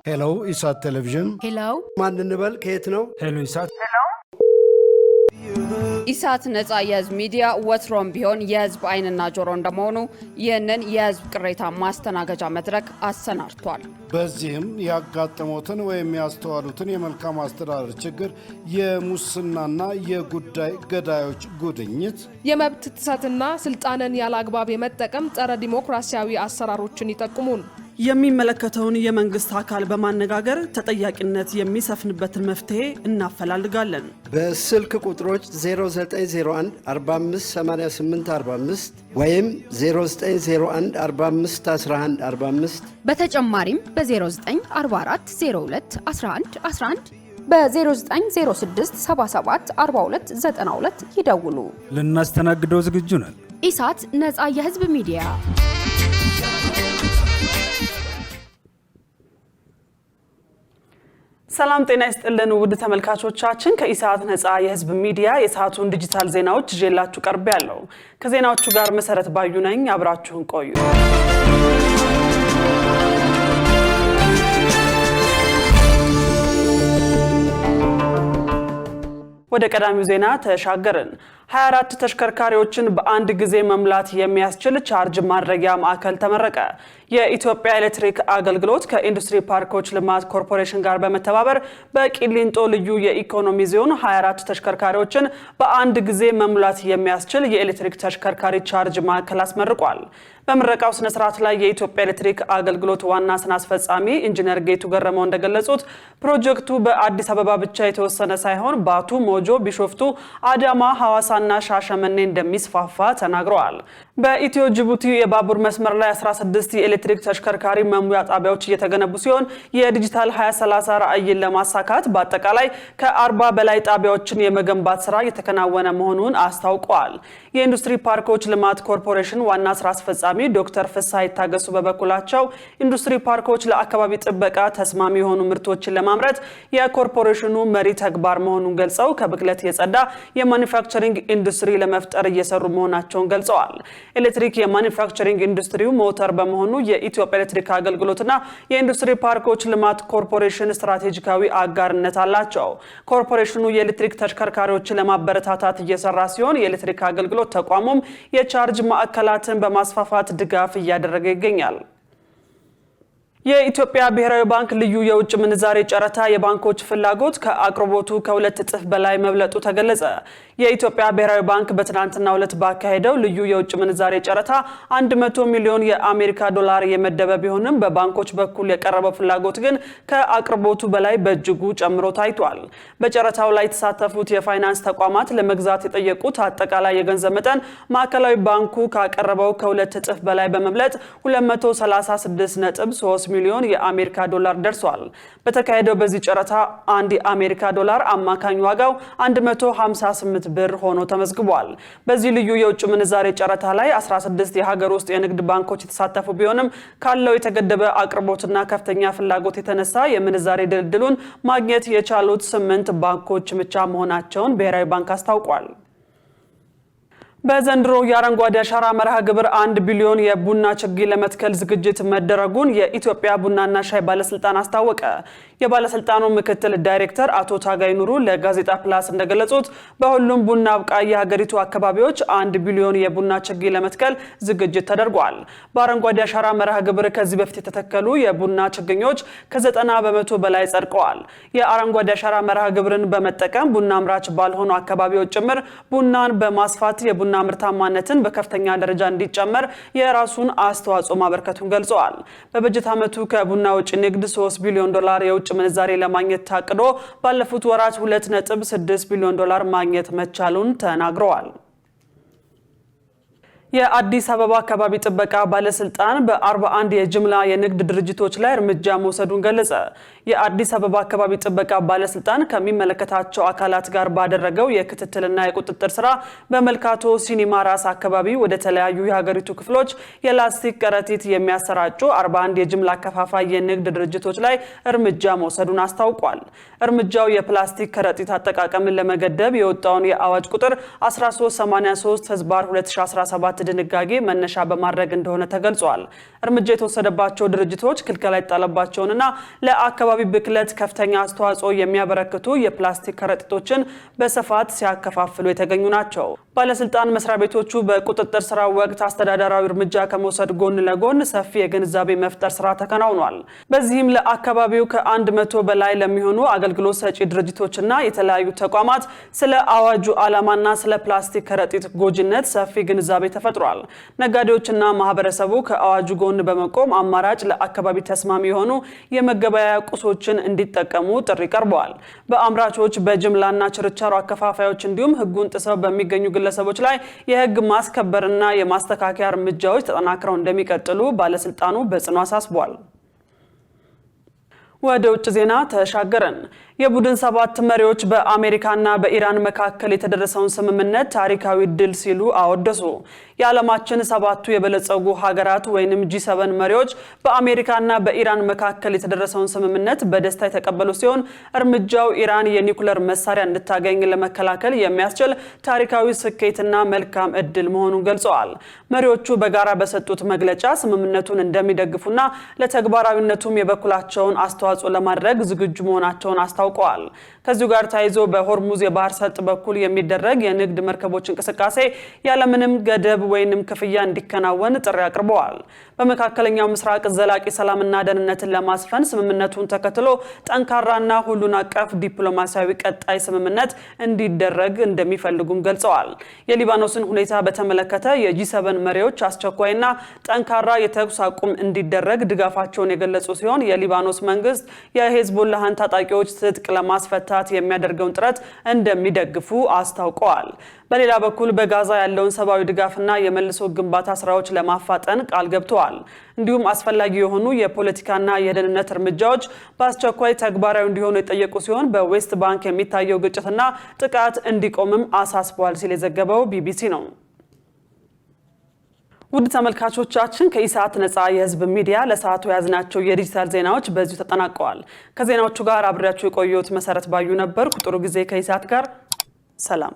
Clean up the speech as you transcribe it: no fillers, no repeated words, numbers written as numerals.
ሄሎ ኢሳት ቴሌቪዥን ሄሎ ማን እንበል ከየት ነው? ሄሎ ኢሳት ኢሳት ነጻ የህዝብ ሚዲያ ወትሮም ቢሆን የህዝብ አይንና ጆሮ እንደመሆኑ ይህንን የህዝብ ቅሬታ ማስተናገጃ መድረክ አሰናድቷል። በዚህም ያጋጠሙትን ወይም ያስተዋሉትን የመልካም አስተዳደር ችግር፣ የሙስናና የጉዳይ ገዳዮች ጉድኝት፣ የመብት ጥሰትና ስልጣንን ያለአግባብ የመጠቀም ጸረ ዲሞክራሲያዊ አሰራሮችን ይጠቁሙን። የሚመለከተውን የመንግስት አካል በማነጋገር ተጠያቂነት የሚሰፍንበትን መፍትሄ እናፈላልጋለን። በስልክ ቁጥሮች 0901 458845 ወይም 0901 451145 በተጨማሪም በ0944 02 11 11 በ0906 77 42 92 ይደውሉ። ልናስተናግደው ዝግጁ ነን። ኢሳት ነጻ የህዝብ ሚዲያ። ሰላም ጤና ይስጥልን ውድ ተመልካቾቻችን፣ ከኢሳት ነጻ የህዝብ ሚዲያ የሰዓቱን ዲጂታል ዜናዎች ይዤላችሁ ቀርቤያለሁ። ከዜናዎቹ ጋር መሰረት ባዩ ነኝ። አብራችሁን ቆዩ። ወደ ቀዳሚው ዜና ተሻገርን። 24 ተሽከርካሪዎችን በአንድ ጊዜ መምላት የሚያስችል ቻርጅ ማድረጊያ ማዕከል ተመረቀ። የኢትዮጵያ ኤሌክትሪክ አገልግሎት ከኢንዱስትሪ ፓርኮች ልማት ኮርፖሬሽን ጋር በመተባበር በቂሊንጦ ልዩ የኢኮኖሚ ዞን 24 ተሽከርካሪዎችን በአንድ ጊዜ መሙላት የሚያስችል የኤሌክትሪክ ተሽከርካሪ ቻርጅ ማዕከል አስመርቋል። በምረቃው ስነ ስርዓት ላይ የኢትዮጵያ ኤሌክትሪክ አገልግሎት ዋና ስራ አስፈጻሚ ኢንጂነር ጌቱ ገረመው እንደገለጹት ፕሮጀክቱ በአዲስ አበባ ብቻ የተወሰነ ሳይሆን ባቱ፣ ሞጆ፣ ቢሾፍቱ፣ አዳማ፣ ሐዋሳና ሻሸመኔ እንደሚስፋፋ ተናግረዋል። በኢትዮ ጅቡቲ የባቡር መስመር ላይ 16 የኤሌክትሪክ ተሽከርካሪ መሙያ ጣቢያዎች እየተገነቡ ሲሆን የዲጂታል 2030 ራዕይን ለማሳካት በአጠቃላይ ከ40 በላይ ጣቢያዎችን የመገንባት ስራ እየተከናወነ መሆኑን አስታውቀዋል። የኢንዱስትሪ ፓርኮች ልማት ኮርፖሬሽን ዋና ስራ አስፈጻሚ ዶክተር ፍስሐ ይታገሱ በበኩላቸው ኢንዱስትሪ ፓርኮች ለአካባቢ ጥበቃ ተስማሚ የሆኑ ምርቶችን ለማምረት የኮርፖሬሽኑ መሪ ተግባር መሆኑን ገልጸው ከብክለት የጸዳ የማኑፋክቸሪንግ ኢንዱስትሪ ለመፍጠር እየሰሩ መሆናቸውን ገልጸዋል። ኤሌክትሪክ የማኑፋክቸሪንግ ኢንዱስትሪው ሞተር በመሆኑ የኢትዮጵያ ኤሌክትሪክ አገልግሎትና የኢንዱስትሪ ፓርኮች ልማት ኮርፖሬሽን ስትራቴጂካዊ አጋርነት አላቸው። ኮርፖሬሽኑ የኤሌክትሪክ ተሽከርካሪዎችን ለማበረታታት እየሰራ ሲሆን የኤሌክትሪክ አገልግሎት ተቋሙም የቻርጅ ማዕከላትን በማስፋፋት ድጋፍ እያደረገ ይገኛል። የኢትዮጵያ ብሔራዊ ባንክ ልዩ የውጭ ምንዛሬ ጨረታ የባንኮች ፍላጎት ከአቅርቦቱ ከሁለት እጥፍ በላይ መብለጡ ተገለጸ። የኢትዮጵያ ብሔራዊ ባንክ በትናንትናው ዕለት ባካሄደው ልዩ የውጭ ምንዛሬ ጨረታ 100 ሚሊዮን የአሜሪካ ዶላር የመደበ ቢሆንም በባንኮች በኩል የቀረበው ፍላጎት ግን ከአቅርቦቱ በላይ በእጅጉ ጨምሮ ታይቷል። በጨረታው ላይ የተሳተፉት የፋይናንስ ተቋማት ለመግዛት የጠየቁት አጠቃላይ የገንዘብ መጠን ማዕከላዊ ባንኩ ካቀረበው ከሁለት እጥፍ በላይ በመብለጥ 236.3 ሚሊዮን የአሜሪካ ዶላር ደርሷል። በተካሄደው በዚህ ጨረታ አንድ የአሜሪካ ዶላር አማካኝ ዋጋው 158 ብር ሆኖ ተመዝግቧል። በዚህ ልዩ የውጭ ምንዛሬ ጨረታ ላይ 16 የሀገር ውስጥ የንግድ ባንኮች የተሳተፉ ቢሆንም ካለው የተገደበ አቅርቦትና ከፍተኛ ፍላጎት የተነሳ የምንዛሬ ድልድሉን ማግኘት የቻሉት 8 ባንኮች ብቻ መሆናቸውን ብሔራዊ ባንክ አስታውቋል። በዘንድሮ የአረንጓዴ አሻራ መርሃ ግብር 1 ቢሊዮን የቡና ችግኝ ለመትከል ዝግጅት መደረጉን የኢትዮጵያ ቡናና ሻይ ባለስልጣን አስታወቀ። የባለስልጣኑ ምክትል ዳይሬክተር አቶ ታጋይ ኑሩ ለጋዜጣ ፕላስ እንደገለጹት በሁሉም ቡና አብቃይ የሀገሪቱ አካባቢዎች 1 ቢሊዮን የቡና ችግኝ ለመትከል ዝግጅት ተደርጓል። በአረንጓዴ አሻራ መርሃ ግብር ከዚህ በፊት የተተከሉ የቡና ችግኞች ከ90 በመቶ በላይ ጸድቀዋል። የአረንጓዴ አሻራ መርሃ ግብርን በመጠቀም ቡና አምራች ባልሆኑ አካባቢዎች ጭምር ቡናን በማስፋት የቡና ምርታማነትን በከፍተኛ ደረጃ እንዲጨመር የራሱን አስተዋጽኦ ማበርከቱን ገልጸዋል። በበጀት ዓመቱ ከቡና ውጭ ንግድ 3 ቢሊዮን ዶላር የውጭ ምንዛሬ ለማግኘት ታቅዶ ባለፉት ወራት 2.6 ቢሊዮን ዶላር ማግኘት መቻሉን ተናግረዋል። የአዲስ አበባ አካባቢ ጥበቃ ባለስልጣን በ41 የጅምላ የንግድ ድርጅቶች ላይ እርምጃ መውሰዱን ገለጸ። የአዲስ አበባ አካባቢ ጥበቃ ባለስልጣን ከሚመለከታቸው አካላት ጋር ባደረገው የክትትልና የቁጥጥር ስራ በመልካቶ ሲኒማ ራስ አካባቢ ወደ ተለያዩ የሀገሪቱ ክፍሎች የላስቲክ ከረጢት የሚያሰራጩ 41 የጅምላ አከፋፋይ የንግድ ድርጅቶች ላይ እርምጃ መውሰዱን አስታውቋል። እርምጃው የፕላስቲክ ከረጢት አጠቃቀምን ለመገደብ የወጣውን የአዋጅ ቁጥር 1383/2017 ድንጋጌ መነሻ በማድረግ እንደሆነ ተገልጿል። እርምጃ የተወሰደባቸው ድርጅቶች ክልከላ የተጣለባቸውንና ለአካባቢ ብክለት ከፍተኛ አስተዋጽኦ የሚያበረክቱ የፕላስቲክ ከረጢቶችን በስፋት ሲያከፋፍሉ የተገኙ ናቸው። ባለስልጣን መስሪያ ቤቶቹ በቁጥጥር ስራ ወቅት አስተዳደራዊ እርምጃ ከመውሰድ ጎን ለጎን ሰፊ የግንዛቤ መፍጠር ስራ ተከናውኗል። በዚህም ለአካባቢው ከ100 በላይ ለሚሆኑ አገልግሎት ሰጪ ድርጅቶችና የተለያዩ ተቋማት ስለ አዋጁ ዓላማና ስለ ፕላስቲክ ከረጢት ጎጂነት ሰፊ ግንዛቤ ተፈጥሯል። ነጋዴዎችና ማህበረሰቡ ከአዋጁ ጎን በመቆም አማራጭ ለአካባቢ ተስማሚ የሆኑ የመገበያያ ቁሶችን እንዲጠቀሙ ጥሪ ቀርበዋል። በአምራቾች በጅምላና ችርቻሮ አከፋፋዮች እንዲሁም ህጉን ጥሰው በሚገኙ ግለሰቦች ላይ የህግ ማስከበርና የማስተካከያ እርምጃዎች ተጠናክረው እንደሚቀጥሉ ባለስልጣኑ በጽኑ አሳስቧል። ወደ ውጭ ዜና ተሻገረን። የቡድን 7 መሪዎች በአሜሪካና በኢራን መካከል የተደረሰውን ስምምነት ታሪካዊ ድል ሲሉ አወደሱ። የዓለማችን 7ቱ የበለጸጉ ሀገራት ወይንም G7 መሪዎች በአሜሪካና በኢራን መካከል የተደረሰውን ስምምነት በደስታ የተቀበሉ ሲሆን እርምጃው ኢራን የኒውክሌር መሳሪያ እንድታገኝ ለመከላከል የሚያስችል ታሪካዊ ስኬትና መልካም እድል መሆኑን ገልጸዋል። መሪዎቹ በጋራ በሰጡት መግለጫ ስምምነቱን እንደሚደግፉና ለተግባራዊነቱም የበኩላቸውን አስተዋጽኦ ለማድረግ ዝግጁ መሆናቸውን አስታውቀዋል። ከዚሁ ጋር ተያይዞ በሆርሙዝ የባህር ሰርጥ በኩል የሚደረግ የንግድ መርከቦች እንቅስቃሴ ያለምንም ገደብ ወይንም ክፍያ እንዲከናወን ጥሪ አቅርበዋል። በመካከለኛው ምስራቅ ዘላቂ ሰላምና ደህንነትን ለማስፈን ስምምነቱን ተከትሎ ጠንካራና ሁሉን አቀፍ ዲፕሎማሲያዊ ቀጣይ ስምምነት እንዲደረግ እንደሚፈልጉም ገልጸዋል። የሊባኖስን ሁኔታ በተመለከተ የጂ7 መሪዎች አስቸኳይና ጠንካራ የተኩስ አቁም እንዲደረግ ድጋፋቸውን የገለጹ ሲሆን የሊባኖስ መንግስት የሄዝቦላህን ታጣቂዎች ትጥቅ ለማስፈታት የሚያደርገውን ጥረት እንደሚደግፉ አስታውቀዋል። በሌላ በኩል በጋዛ ያለውን ሰብአዊ ድጋፍና የመልሶ ግንባታ ስራዎች ለማፋጠን ቃል ገብተዋል። እንዲሁም አስፈላጊ የሆኑ የፖለቲካና የደህንነት እርምጃዎች በአስቸኳይ ተግባራዊ እንዲሆኑ የጠየቁ ሲሆን በዌስት ባንክ የሚታየው ግጭትና ጥቃት እንዲቆምም አሳስበዋል ሲል የዘገበው ቢቢሲ ነው። ውድ ተመልካቾቻችን ከኢሳት ነፃ የህዝብ ሚዲያ ለሰዓቱ ያዝናቸው የዲጂታል ዜናዎች በዚሁ ተጠናቀዋል። ከዜናዎቹ ጋር አብሬያችሁ የቆየሁት መሰረት ባዩ ነበርኩ። ጥሩ ጊዜ ከኢሳት ጋር። ሰላም።